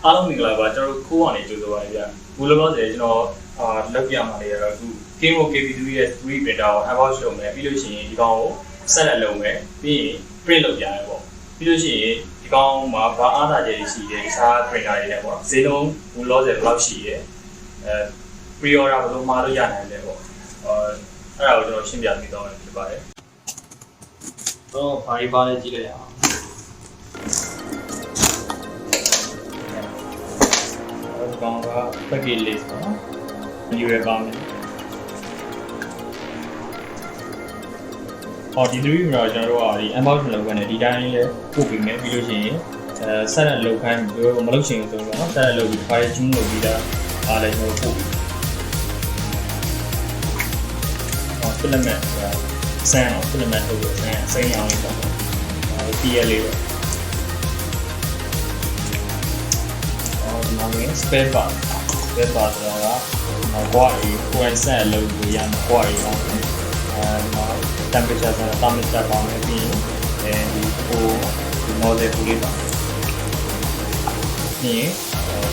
အားလုံးမင်္ဂလာပါကျွန်တော်တို့ခိုးအောင်နေကြိုးစားပါဗျာဘူးလောလောဆယ်ကျွန်တော်လောက်ပြမှာလေတော့အခု Kingroon KP3S 3 printer ကို unbox လုပ်မယ်ပြီးလို့ရှိရင်ဒီကောင်ကိုဆက်လက်လုပ်မယ်ပြီးရင် print လုပ်ကြရပေါ့ပြီးလို့ရှိရင်ဒီကောင်မှာဘာအားသာချက်တွေရှိတယ်တခြား printer တွေနဲ့ပေါ့ဈေးလုံးဘူးလောလောဆယ်ဘယ်လောက်ရှိရဲpre order ဘယ်လိုမှာလို့ရနိုင်လဲပေါ့အဲ့ဒါကိုကျွန်တော်ရှင်းပြပေးသွားမယ်ဖြစ်ပါတယ်တော့ဘာတွေပါလဲကြည့်လိုက်ရအောင်ကောင်က package list ပေါ့နော်။ new ရကောင်းတယ်။ဒီ3မျိုးကျွန်တော်တို့ကဒီ unbox လုပ်ကနေဒီတိုင်းလေးပို့ပြီးမယ်ပြီးလို့ရှိရင်ဆက်လက်လုပ်ခိုင်းမလုပ်ချင်ဘူးဆိုတော့ဆက်လက်လုပ်ပြီး file tune လုပ်ပြီးတာအားလည်းကျွန်တော်ပို့ပြီး။ filament ဆန်းအောင် filament လုပ်လို့စိမ်းအောင်လေးပေါ့။PL လေးပေါ့။ဒီမှာလည်း spare part ဆိုတာကဘွားကြီးကိုယ်ဆက်လုပ်လို့ရမှာဘွားကြီးတော့temperature ဆိုတာ thermostat ပါမယ်ပြီးရင်ဒီ model ကိုလေးပါပြီးရင်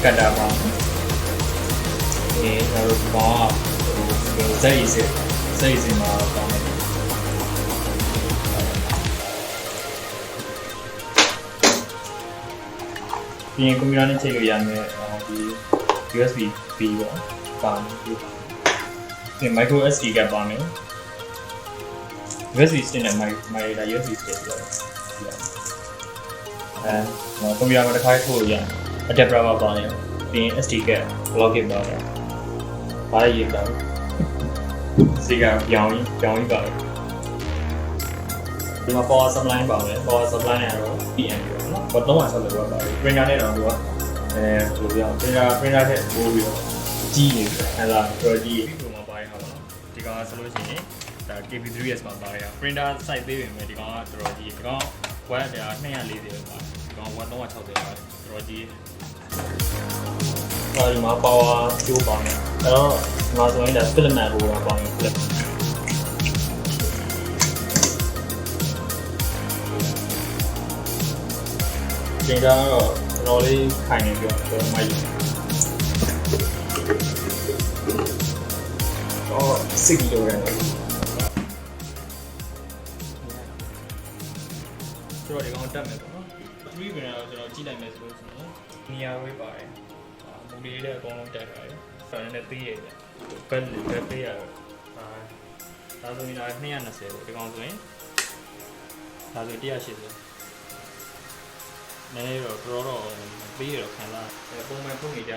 cutter ပါမယ်ဒီတော့ဒီကောင်ကဇက်ရည်မှာပါမယ်ပြီးရင်ကွန်ပျူတာနဲ့ချိန်လို့ရမယ်ဒီ USB B ပေါ့ပါမယ်ဒီ micro SD ကပါမယ် USB stick နဲ့ micro USB stick ပေါ့ကွန်ပျူတာမှာတစ်ခါထိုးလို့ရ adapter ပါမယ်ပြီးရင် SD က block ပါမယ်ဘာလဲရေးတာစီကပြောင်းပါတယ်ဒီမှာ power supply ပါမယ် power supply ကတော့ PM ပေါ့နော်ဘာတော့မှဆက်လို့ရပါတယ် printer နဲ့တော့သူကဆိုပြအောင် printer ထက်ပိုးပြီးတော့ကြီးနေတယ်အဲ့ဒါတော်ကြီးဒီမှာပါရဟာပါဒီကောင်ဆိုလို့ရှိရင်ဒါ KP3S မှာပါရ printer size သေးပေမဲ့ဒီကောင်ကတော်ကြီးဒီကောင် watt က240ပဲပါဒီကောင် watt 360ပါတော်ကြီးဒီမှာ power ကျိုးပါမယ်အဲ့တော့ဒီမှာဆိုရင်ဒါ filament ကိုပါမယ် ပင်တာတော့ကျွန်တော်လေးခိုင်နေပြောတော့မိုက်တော့6 kg ရတယ်ဆိုတော့ဒီကောင်တက်မယ်ပေါ့နော်3 pin တော့ကျွန်တော်ကြည့်လိုက်မယ်ဆိုလို့ရှိရင်နေရာဝေးပါတယ်မူလေးလည်းအကုန်လုံးတက်ပါတယ်ဖန်နဲ့သေးရတယ်ဘက်သေးရဒါဆိုရင်ဒါ220ပေါ့ဒီကောင်ဆိုရင်ဒါဆို180နည်းတော့တော်ပေးရတော့ခံလာပုံမှန်ထုတ်နေကြ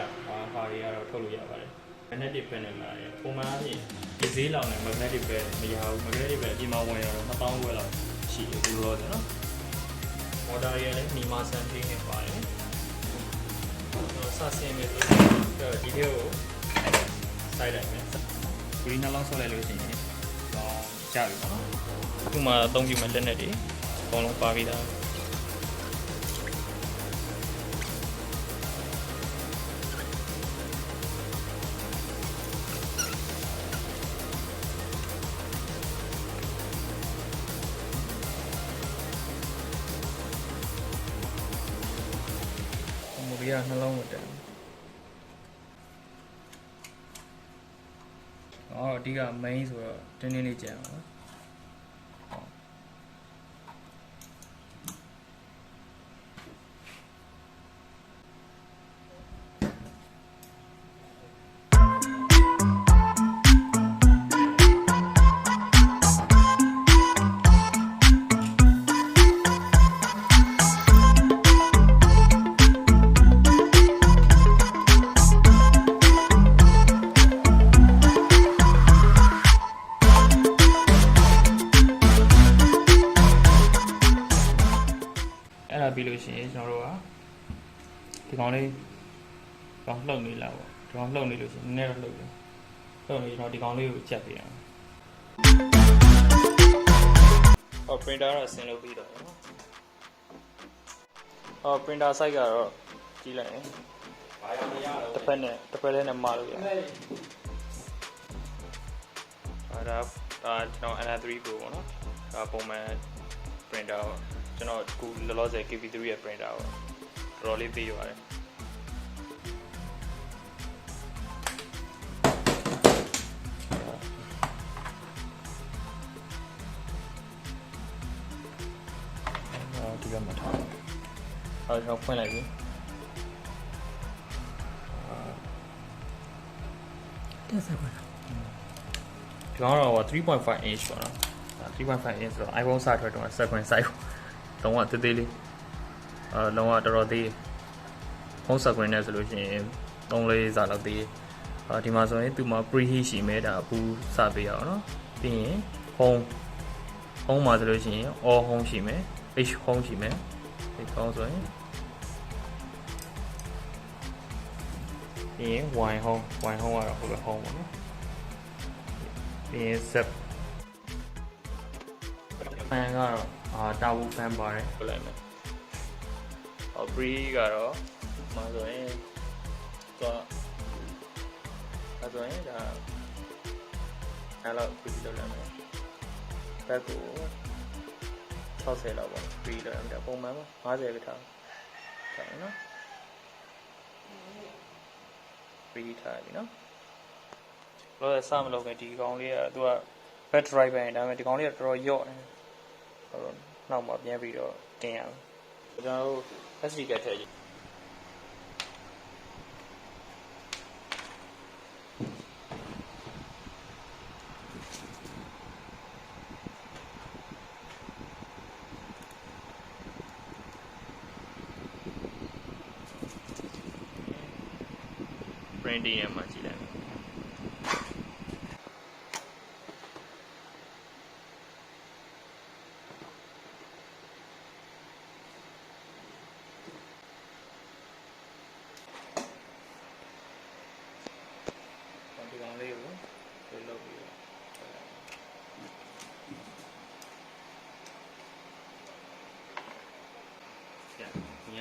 ဟာတွေကတော့ထုတ်လို့ရပါတယ် magnetic pen နဲ့လာတယ်ပုံမှန်အပြင်ဒီဈေးလောက်နဲ့ magnetic pen မရဘူး magnetic pen ဒီမှာဝင်ရတော့1000ဝယ်လောက်ရှိတယ်ဒီလိုဆိုနော် motor ရလည်းနီမာဆန်ပေးနေပါတယ်စဆင်းမယ်ဆိုတော့ဒီလေးကိုစိုက်လိုက်မယ်ဂရီးနှလုံးဆောက်လိုက်လို့ရှိရင်တော့ကြာပြီပေါ့နော်ခုမှအသုံးပြုမဲ့လက်နဲ့တွေအကုန်လုံးပါပြီးသားဒီကနှလုံးမတက်အဓိက main ဆိုတော့တင်းတင်းလေးကြံပါပြီးလို့ရှိရင်ကျွန်တော်တို့ကဒီကောင်လေးတော့လှုပ်နေလာပေါ့ဒီကောင်လှုပ်နေလို့ရှိရင်နည်းနည်းတော့လှုပ်တယ်လှုပ်နေကျွန်တော်ဒီကောင်လေးကိုချက်ပေးအောင်printer တော့ဆင်းလုပ်ပြီးတော့နော်printer size ကတော့ကြည့်လိုက်ရင်ဘာရမရတော့တစ်ဖက်နဲ့မှားလို့ရတယ်ဒါကျွန်တော် N3 Pro ပေါ့နော်ဒါပုံမှန် printer ကျွန်တော်အခုလောလောဆယ် KP3 ရဲ့ printer ကိုတော်တော်လေးပေးရတယ် เราဖွင့်လိုက်ပြီတက်ဆက်ပါလား ဒီကောင်တော့3.5 inch ပေါ့နော်3.5 inch ဆိုတော့ iPhone စထွက်တော့ second size လုံးဝသေးသေးလေးလုံးဝတော်တော်သေးဖုန်း screen နဲ့ဆိုလို့ရှိရင်3-4စာလောက်သေးဒီမှာဆိုရင်သူမှာ preheat ရှိမယ်ဒါဘူးစပေးရအောင်နော်ပြီးရင် home မှာဆိုလို့ရှိရင် all home ရှိမယ် h home ရှိမယ်ဒီကောင်းဆိုရင်ပြီးရင် y home ကတော့ဟိုဘက် home ပေါ့နော်ပြီးရင် zip ဖန်ကတော့တာဝူဖန်ပါတယ်ပြလိုက်မယ်preheat ကတော့မှာဆိုရင်ဒါဆိုရင်ဒါအဲ့လောက်ပြီးလုပ်လိုက်မယ်ဘက်ကို60လောက်ပေါ့ပြီးလုပ်ရမယ်ဒါပုံမှန်ပေါ့50ပဲထားနော်ပြီးထားပြီနော်လို့စမလုပ်ခင်ဒီကောင်လေးကသူက back drive ပဲဒါပေမဲ့ဒီကောင်လေးကတော်တော်ယော့တယ်ဟိုနောက်မှပြန်ပြီးတော့တင်ရအောင်ကျွန်တော်တို့ SD ကထည့်ကြည့်printing ရမှာကြည့်လိုက်မယ်ဒီကောင်လေးကိုဒီလုပ်ပြီးတော့ည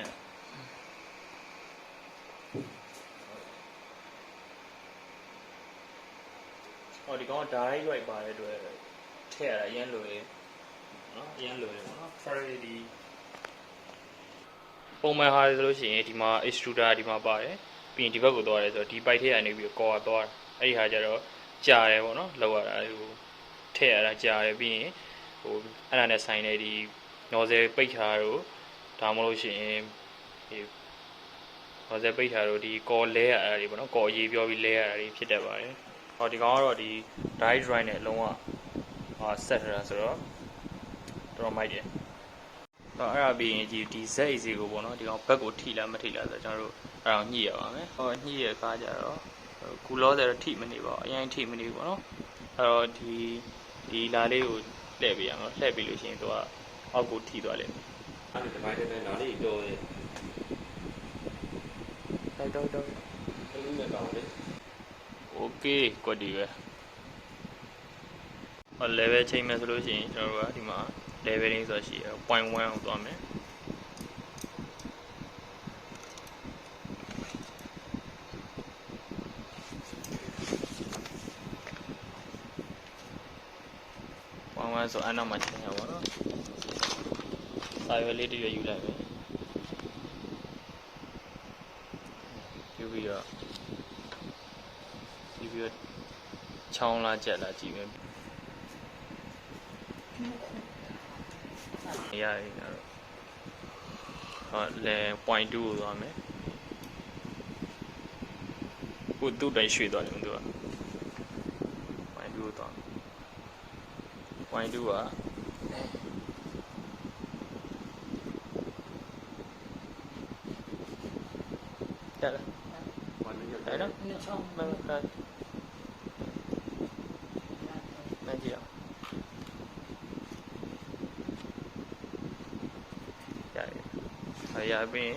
ဒီကောင်ဓာတ်ရိုက်ပါတဲ့အတွက်ထည့်ရတာအရင်လိုလေနော်အရင်လိုလေပေါ့နော် sorry ဒီပုံမှန်ဟာဆိုလို့ရှိရင်ဒီမှာ extruder ဒီမှာပါတယ်ပြီးရင်ဒီဘက်ကိုသွားတယ်ဆိုတော့ဒီ pipe ထဲကနေပြီးကောသွားတယ်အဲ့ဒီဟာကျတော့ကြာတယ်ပေါ့နော်လောက်ရတာဟိုထည့်ရတာကြာတယ်ပြီးရင်ဟိုအဲ့ဒါနဲ့ဆိုင်နေဒီ nozzle ပိတ်ထားတော့ဒါမှမဟုတ်ရှင်ဒီ nozzle ပိတ်ထားတော့ဒီကောလဲရတာတွေပေါ့နော်ကောအရေးပြောပြီးလဲရတာတွေဖြစ်တတ်ပါတယ်ဒီကောင်ကတော့ဒီ dry dry နဲ့လုံးဝဆက်ထားတာဆိုတော့တော်မိုက်တယ်အဲ့ဒါပြီးရင်ဒီ ZAC ကိုပေါ့နော်ဒီကောင်ဘက်ကိုထိလားမထိလားဆိုတော့ကျွန်တော်တို့အဲ့ဒါညှိရပါမယ်ညှိရကားကြတော့ကူလောတယ်ထိမနေပါဘူးအရင်ထိမနေဘူးပေါ့နော်အဲ့တော့ဒီလာလေးကိုလှည့်ပေးရအောင်လှည့်ပေးလို့ရှိရင်သူကအောက်ကိုထိသွားလိမ့်မယ်အဲ့ဒီဒီမိုင်းတဲ့လာလေးတော့တယ်တော့ဘယ်လိုလဲကောင်လေးOkay ကွက်ဒီပဲlevel ချိန်မယ်ဆိုလို့ရှိရင်ကျွန်တော်တို့ကဒီမှာ leveling ဆိုတာရှိရ 0.1 အောင်သွားမယ်0.1ဆိုအဲ့နောက်မှာချိန်ရပါတော့စာရွက်လေးတစ်ရွက်ယူလိုက်မယ်ယူပြီးတော့ချောင်းလာကြက်လာကြည့်မယ်ရတယ်တော့လဲ 0.2 ကိုသွားမယ်ကိုသူ့တိုင်းရွှေ့သွားတယ်သူက 0.2 ကိုသွား 0.2 ကတက်လာအဲ့တော့မင်းကမကြည့်ရပြီး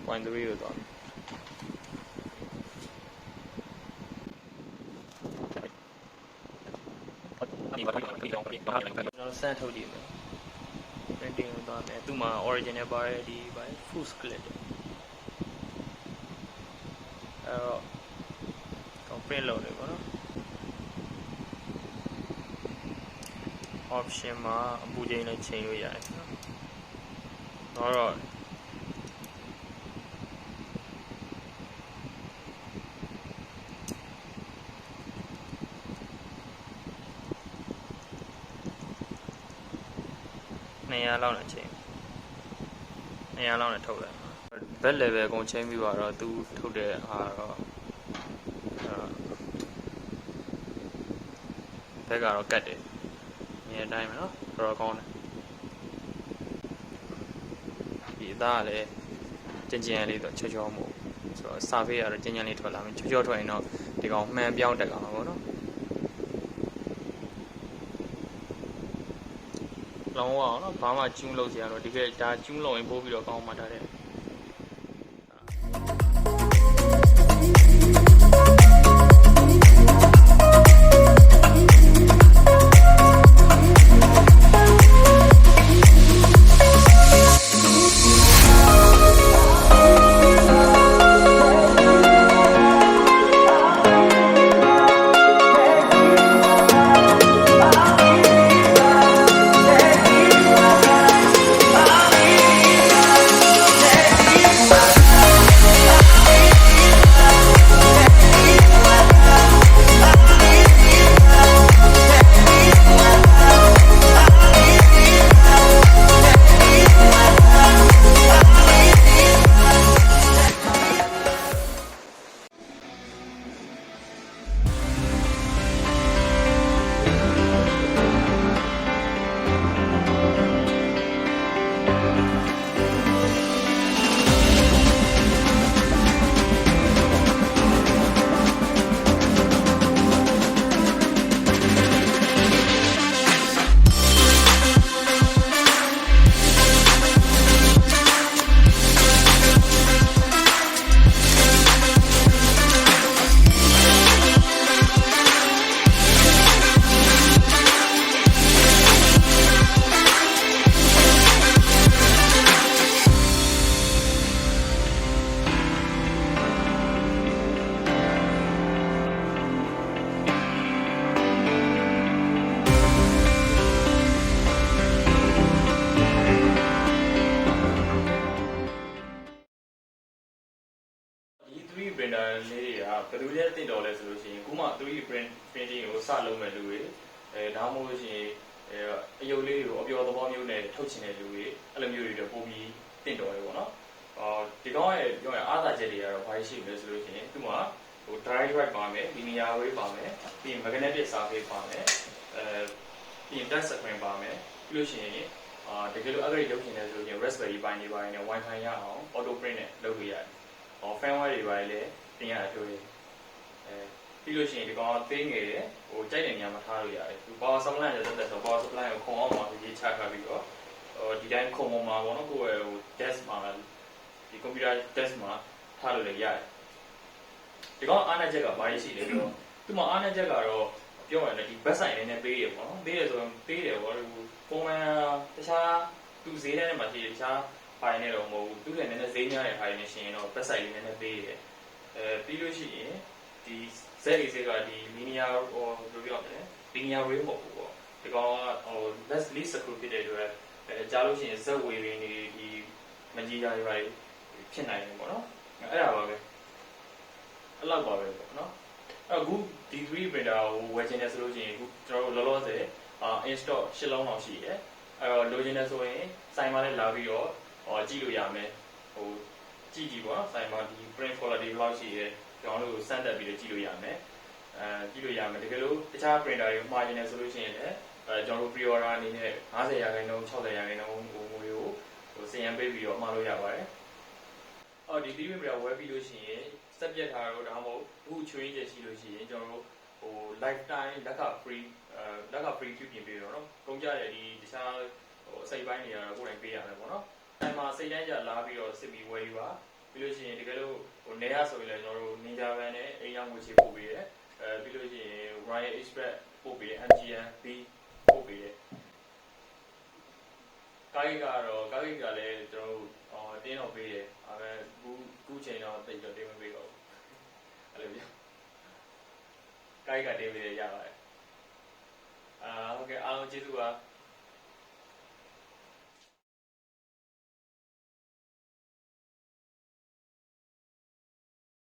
0.3 ကိုသွားကျွန်တော်စမ်းထုတ်ကြည့်မယ် printing ကိုသွားမယ်သူ့မှာ original ပါတယ်ဒီပါ full skillet အဲ့တော့ print လုပ်နေပါတော့ option မှာအပူချိန်နဲ့ချိန်လို့ရတယ်တော့200လောက်နဲ့ချိန်200 200လောက်နဲ့ထုတ်တယ်ဘက် level အကုန်ချင်းပြီးတော့သူထုတ်တဲ့ဟာတော့ဘက်ကတော့ကတ်တယ်မြင်တဲ့အတိုင်းပဲနော်တော်တော်ကောင်းတယ်ဒီအသားကလည်းကျင်ကျင်လေးတော့ချောချောမို့ဆိုတော့စာဖေးကတော့ကျင်ကျင်လေးထွက်လာမယ်ချောချောထွက်ရင်တော့ဒီကောင်မှန်ပြောင်းတက်လာမှာပေါ့နော်လောင်းအောင်နော်ဘာမှကျူးလို့စရာတော့ဒီကဒါကျူးလို့ရင်ပို့ပြီးတော့ကောင်းမှထားတယ်3D printer လေးတွေကဘယ်လိုလဲသိတော့လဲဆိုလို့ရှိရင်ခုမှ 3D printing ကိုစလုပ်မဲ့လူတွေဒါမှမဟုတ်ရှင်အယုတ်လေးတွေကိုအပျော်သဘောမျိုးနဲ့ထုတ်ချင်တဲ့လူတွေအဲ့လိုမျိုးတွေတော့ပို့ပြီးတင့်တော်တယ်ပေါ့နော်ဒီကောင်ရဲ့ပြောရအားသာချက်တွေကတော့ဘာရှိမလဲဆိုလို့ရှိရင်သူ့မှာdry drive ပါမယ် linear array ပါမယ်ပြီးရင် magnetic surface ပါမယ်ပြီးရင် touch screen ပါမယ်ပြီးလို့ရှိရင်တကယ်လို့ upgrade လုပ်ချင်တယ်ဆိုလို့ရှိရင် raspberry pi နေပါရင် wifi ရအောင် auto print နဲ့လုပ်လို့ရတယ်firmware တွေပါလေတင်ရတာပြောရပြီးလို့ရှိရင်ဒီကောင်ကသေးငယ်တယ်ကြိုက်တဲ့နေရာမှာထားလို့ရတယ်သူ power supply နဲ့တက်ဆို power supply ကိုခုံအောင်မှာရေးချထားပြီးတော့ဒီတိုင်းခုံပေါ်မှာပေါ့နော်ကိုယ့်ရဲ့desk မှာဒီ computer desk မှာထားလို့လည်းရတယ်ဒီကောင်အားနည်းချက်ကဘာရှိလဲဆိုတော့သူ့မှာအားနည်းချက်ကတော့ပြောရရင်ဒီ back side လေးနဲ့ပေးရပေါ့နော်ပေးရဆိုရင်ပေးတယ်ပေါ့ပုံမှန်တခြားသူဈေးထဲမှာရှိတခြားပိုင်းနဲ့တော့မဟုတ်ဘူးသူလည်းနည်းနည်းဈေးများတဲ့ဟာတွေနဲ့ရှင်ရင်တော့ back side လေးနည်းနည်းပေးရတယ်ပြီးလို့ရှိရင်ဒီ Z ကဒီ linear ဘယ်လိုပြောမလဲ linear way မဟုတ်ဘူးပေါ့ဒီကောင်ကless least screw ဖြစ်တဲ့အတွက်ကြားလို့ရှိရင် Z way တွေနေဒီမကြီးကြတွေပါဖြစ်နိုင်တယ်ပေါ့နော်အဲ့ဒါပါပဲအဲ့လောက်ပါပဲပေါ့နော်အခုဒီ 3D printer ကိုဝယ်ချင်တယ်ဆိုလို့ရှိရင်အခုကျွန်တော်တို့လောလောဆယ်install 8လုံးလောက်ရှိတယ်အဲ့တော့လိုချင်တယ်ဆိုရင်စိုင်မှာလည်းလာပြီးတော့ကြည့်လို့ရမယ်ကြည့်ပေါ့နော်စိုင်မှာဒီ print quality ဘယ်လောက်ရှိရဲကျွန်တော်တို့စမ်းသပ်ပြီးတော့ကြည့်လို့ရမယ်ကြည့်လို့ရမယ်တကယ်လို့တခြား printer တွေမှာချင်တယ်ဆိုလို့ရှိရင်လည်းကျွန်တော်တို့ pre order အနေနဲ့50% 60% ငွေကိုစင်ရန်ပေးပြီးတော့မှာလို့ရပါတယ်ဒီ 3D printer ဝယ်ပြီးလို့ရှိရင်စက်ပြတ်ထားတော့ဒါမှမဟုတ်အခုချွေးချက်ရှိလို့ရှိရင်ကျွန်တော်တို့lifetime လက်က free ပြုပြင်ပေးတော့နော်ကုန်ကြတဲ့ဒီတခြားစိတ်ပိုင်းတွေကတော့ကိုယ်တိုင်ပေးရမယ်ပေါ့နော်အဲ့မှာစိတ်တိုင်းကြလာပြီးတော့စစ်ပြီးဝယ်ယူပါပြီးလို့ရှိရင်တကယ်လို့နေရဆိုရင်လည်းကျွန်တော်တို့ Ninja Van နဲ့အိမ်ရောက်ငွေချေပို့ပေးတယ်ပြီးလို့ရှိရင် Royal Express ပို့ပေးတယ် MGM B ပို့ပေးတယ်ကားကြီးကလည်းကျွန်တော်တို့တင်းတော့ပေးတယ်ဒါပေမဲ့ခုချိန်တော့တိတ်တော့တင်းမပေးတော့ဘူးအဲ့လိုပြောကားကြီးကတင်းပေးရပါတယ်ဟုတ်ကဲ့အားလုံးကျေးဇူးပါ